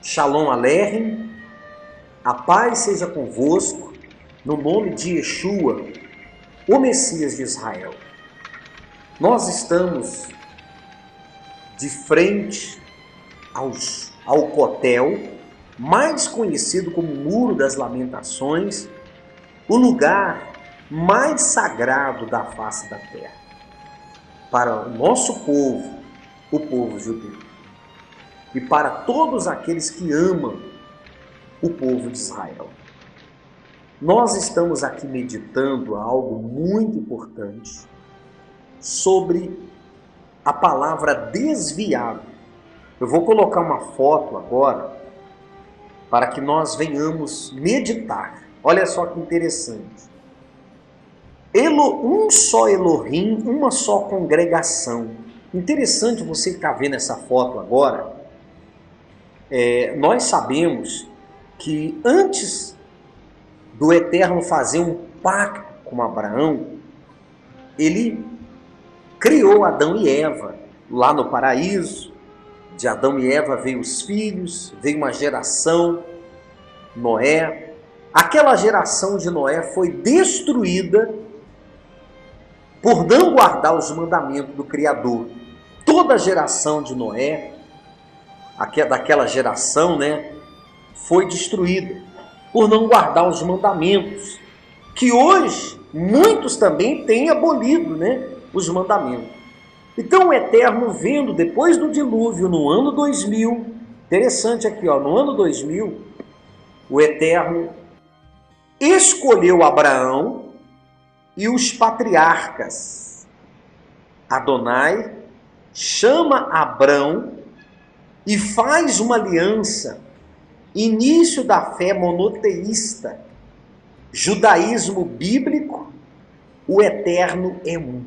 Shalom Aleichem, a paz seja convosco, no nome de Yeshua, o Messias de Israel. Nós estamos de frente ao Cotel, mais conhecido como Muro das Lamentações, o lugar mais sagrado da face da terra, para o nosso povo, o povo judeu. E para todos aqueles que amam o povo de Israel. Nós estamos aqui meditando algo muito importante sobre a palavra desviado. Eu vou colocar uma foto agora para que nós venhamos meditar. Olha só que interessante. Um só Elohim, uma só congregação. Interessante você estar vendo essa foto agora. Nós sabemos que antes do Eterno fazer um pacto com Abraão, ele criou Adão e Eva lá no paraíso. De Adão e Eva veio os filhos, veio uma geração, Noé. Aquela geração de Noé foi destruída por não guardar os mandamentos do Criador. Toda a geração de Noé, daquela geração, foi destruída por não guardar os mandamentos, que hoje muitos também têm abolido, os mandamentos. Então o Eterno, vendo depois do dilúvio, no ano 2000, interessante aqui, no ano 2000, o Eterno escolheu Abraão e os patriarcas. Adonai chama Abrão e faz uma aliança, início da fé monoteísta, judaísmo bíblico, o Eterno é um.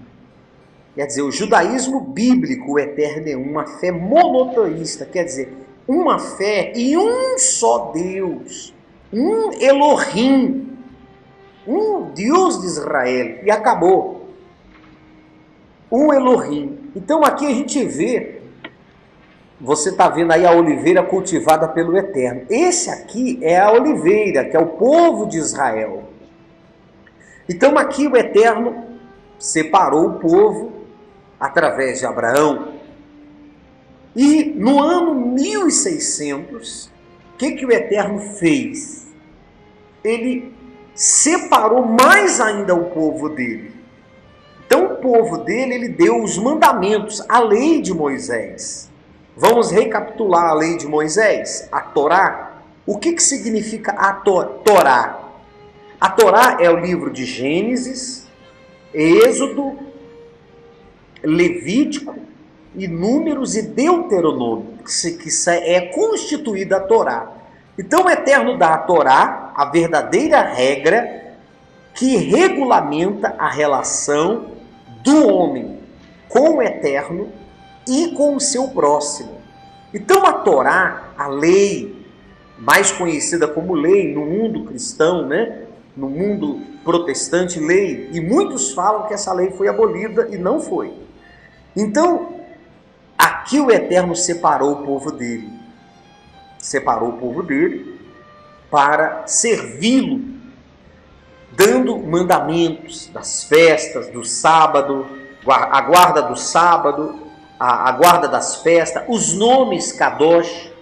Quer dizer, o judaísmo bíblico, o Eterno é um, uma fé monoteísta, quer dizer, uma fé em um só Deus, um Elohim, um Deus de Israel, e acabou. Um Elohim. Então aqui a gente vê, você está vendo aí a oliveira cultivada pelo Eterno. Esse aqui é a oliveira, que é o povo de Israel. Então aqui o Eterno separou o povo através de Abraão. E no ano 1600, o que o Eterno fez? Ele separou mais ainda o povo dele. Então o povo dele, ele deu os mandamentos, a lei de Moisés. Vamos recapitular a lei de Moisés, a Torá. O que significa a Torá? A Torá é o livro de Gênesis, Êxodo, Levítico, e Números e Deuteronômio, que é constituída a Torá. Então o Eterno dá a Torá, a verdadeira regra que regulamenta a relação do homem com o Eterno e com o seu próximo. Então a Torá, a lei, mais conhecida como lei no mundo cristão, no mundo protestante, lei, e muitos falam que essa lei foi abolida e não foi. Então, aqui o Eterno separou o povo dele. Separou o povo dele para servi-lo, dando mandamentos das festas, do sábado, a guarda do sábado, a guarda das festas, os nomes Kadosh.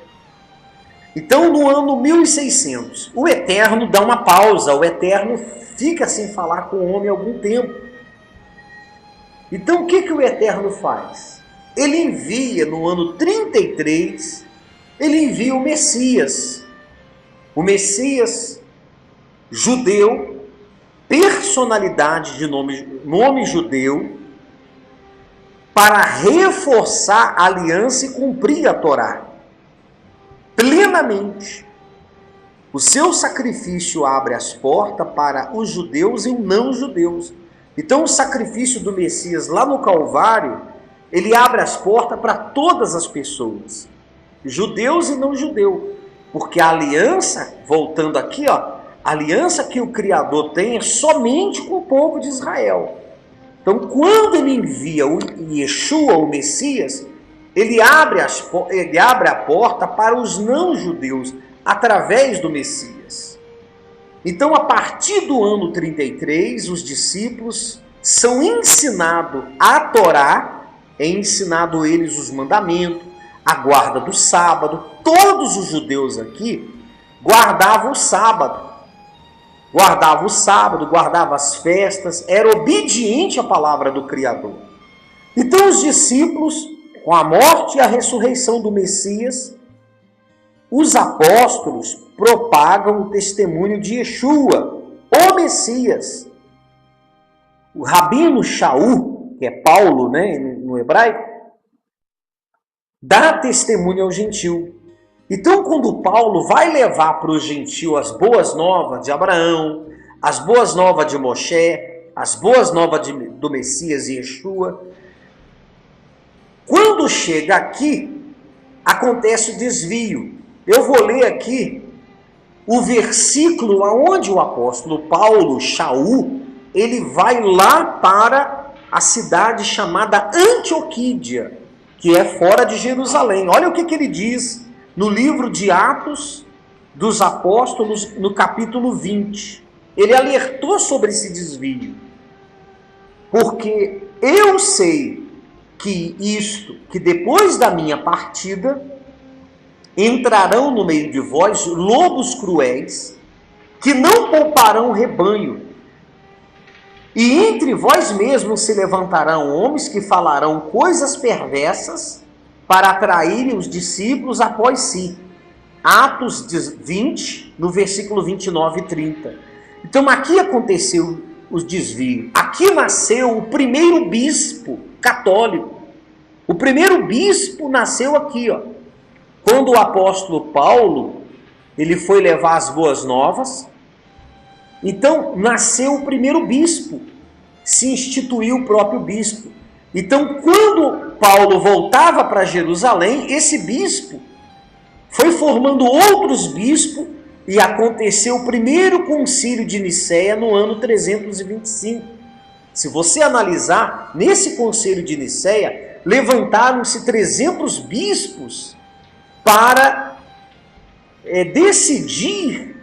Então, no ano 1600, o Eterno dá uma pausa, o Eterno fica sem falar com o homem algum tempo. Então, o que o Eterno faz? Ele envia, no ano 33, ele envia o Messias. O Messias judeu, personalidade de nome judeu, para reforçar a aliança e cumprir a Torá plenamente. O seu sacrifício abre as portas para os judeus e os não-judeus. Então o sacrifício do Messias lá no Calvário, ele abre as portas para todas as pessoas, judeus e não-judeus, porque a aliança, voltando aqui, a aliança que o Criador tem é somente com o povo de Israel. Então, quando ele envia o Yeshua, o Messias, ele abre a porta para os não-judeus através do Messias. Então, a partir do ano 33, os discípulos são ensinados a Torá, é ensinado eles os mandamentos, a guarda do sábado. Todos os judeus aqui guardavam o sábado. Guardavam as festas, era obediente à palavra do Criador. Então os discípulos, com a morte e a ressurreição do Messias, os apóstolos propagam o testemunho de Yeshua, o Messias. O Rabino Shaul, que é Paulo, né, no hebraico, dá testemunho ao gentil. Então, quando Paulo vai levar para o gentil as boas novas de Abraão, as boas novas de Moshe, as boas novas do Messias e Yeshua, quando chega aqui, acontece o desvio. Eu vou ler aqui o versículo onde o apóstolo Paulo, Shaul, ele vai lá para a cidade chamada Antioquídia, que é fora de Jerusalém. Olha o que ele diz no livro de Atos dos Apóstolos, no capítulo 20. Ele alertou sobre esse desvio. Porque eu sei que depois da minha partida, entrarão no meio de vós lobos cruéis, que não pouparão o rebanho. E entre vós mesmos se levantarão homens que falarão coisas perversas para atraírem os discípulos após si. Atos 20, no versículo 29 e 30. Então aqui aconteceu os desvios. Aqui nasceu o primeiro bispo católico. O primeiro bispo nasceu aqui, ó. Quando o apóstolo Paulo, ele foi levar as boas novas, então nasceu o primeiro bispo, se instituiu o próprio bispo. Então, quando Paulo voltava para Jerusalém, esse bispo foi formando outros bispos e aconteceu o primeiro concílio de Nicéia no ano 325. Se você analisar, nesse concílio de Nicéia, levantaram-se 300 bispos para decidir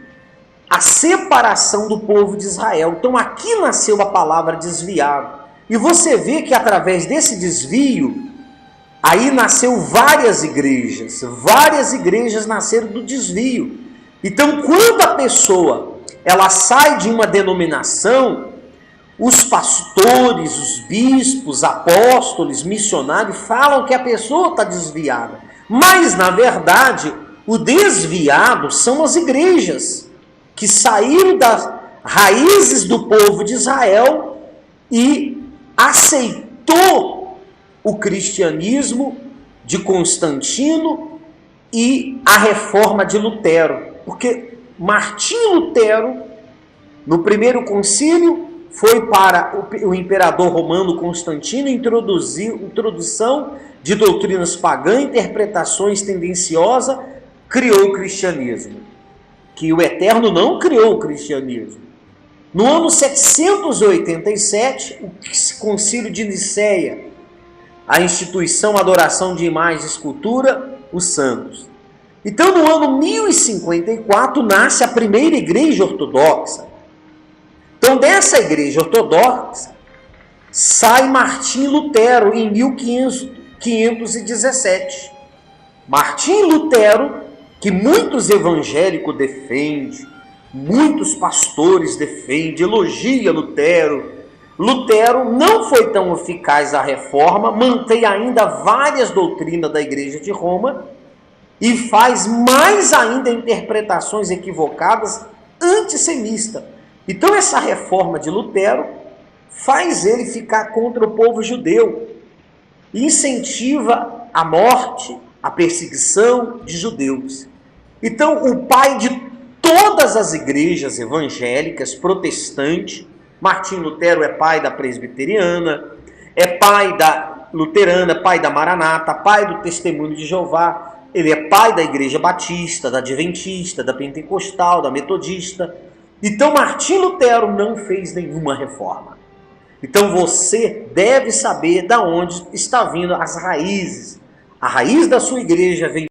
a separação do povo de Israel. Então aqui nasceu a palavra desviado. E você vê que através desse desvio, aí nasceu várias igrejas nasceram do desvio. Então quando a pessoa ela sai de uma denominação, os pastores, os bispos, apóstolos, missionários falam que a pessoa está desviada. Mas na verdade o desviado são as igrejas que saíram das raízes do povo de Israel e aceitou o cristianismo de Constantino e a reforma de Lutero. Porque Martinho Lutero, no primeiro concílio, foi para o imperador romano Constantino introdução de doutrinas pagãs, interpretações tendenciosas, criou o cristianismo. Que o Eterno não criou o cristianismo. No ano 787, o concílio de Nicéia, a instituição, adoração de imagem e escultura, os santos. Então, no ano 1054, nasce a primeira igreja ortodoxa. Então, dessa igreja ortodoxa, sai Martim Lutero em 1517. Martim Lutero, que muitos evangélicos defendem, muitos pastores defendem, elogia Lutero. Lutero não foi tão eficaz à reforma, mantém ainda várias doutrinas da Igreja de Roma e faz mais ainda interpretações equivocadas antissemistas. Então essa reforma de Lutero faz ele ficar contra o povo judeu, incentiva a morte, a perseguição de judeus. Então o pai de todas as igrejas evangélicas, protestantes, Martim Lutero é pai da presbiteriana, é pai da luterana, pai da Maranata, pai do Testemunho de Jeová, ele é pai da igreja batista, da adventista, da pentecostal, da metodista. Então Martim Lutero não fez nenhuma reforma. Então você deve saber de onde está vindo as raízes A raiz da sua igreja vem